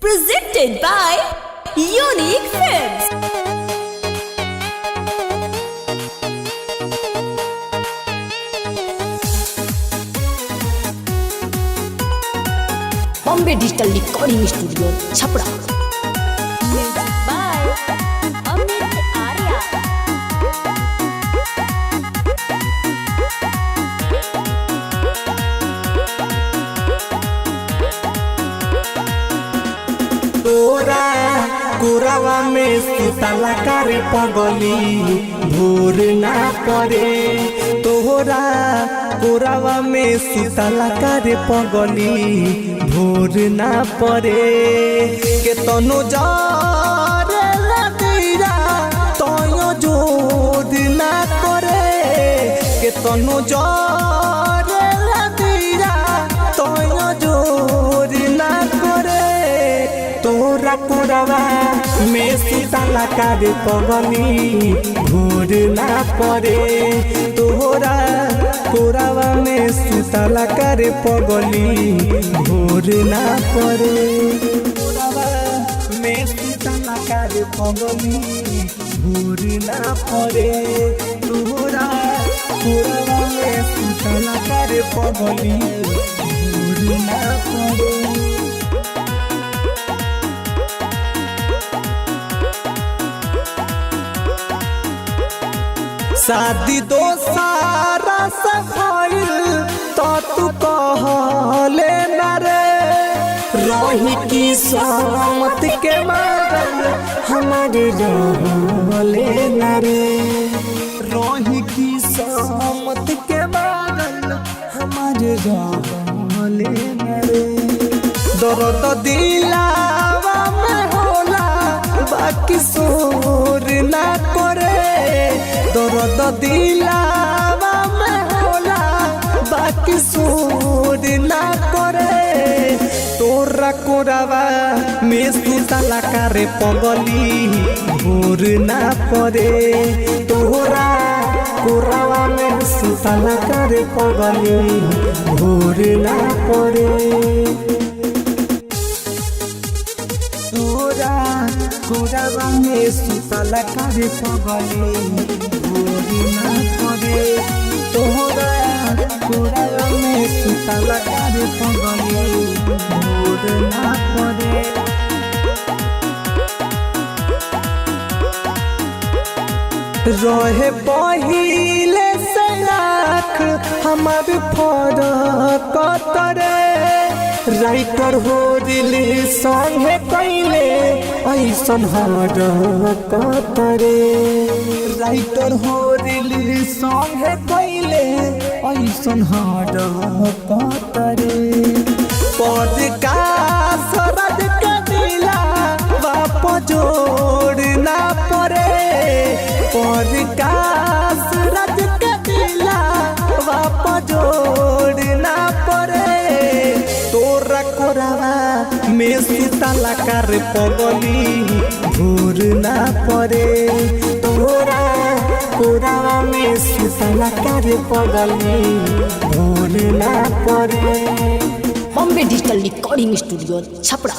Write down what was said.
presented by Unique Films. Bombay Digital Recording Studio, Chapra. Music by Amit Arya. तोरा कुरावा में सुतला करे पगली भोर ना पड़े। तोरा कुरावा में सुतला करे पगली भोर ना पड़े। के तनु जारे लतीरा तयो जोर ना करे। के तनु जारे लतीरा तयो जोर ना करे। तोरा कुरावा में सुतला करे पगली भोर ना पड़े। तोरा कुरावा में सुतला करे पगली भोर ना पड़े। कुरावा में सुतला करे पगली भोर ना पड़े। तोरा कुरावा में सुतला करे पगली भोर ना पड़े। शादी दो सारा सफाइल तो तू कहले न रे। रही की सहमत के मगन हमारे रहले न रे। रही की सहमत के मगन हमारे रहले न रे। दर्द दिलावा में होला बाकी शोर ना करे। दर्द दिलावा में होला बाकी शोर ना करे। तोरा कोरावा में सुतला करे पगली भोर ना पड़े। तोरा कोरावा में सुतला करे पगली भोर ना पड़े। तोरा कोरावा में सुतला करे पगली भोर ना पड़े। तोरा कोरावा में सुतला करे पगली भोर ना पड़े। रहे पहिले से लाख हमार फरक तरे। राइटर हो दिल संगे कैले ऐसन हरक तरे। राइटर हो दिल संगे कैले ऐसन हरक तरे। पॉडकास्ट रद के दिला बाप जोड़ ना पड़े। पॉडकास्ट रद के दिला बाप जोड़ ना पड़े। तोरा कोरावा में सुतला करे पगली भोर ना पड़े। तोरा कोरावा में सुतला करे पगली भोर ना पड़े। Bombay Digital Recording Studio, Chapra.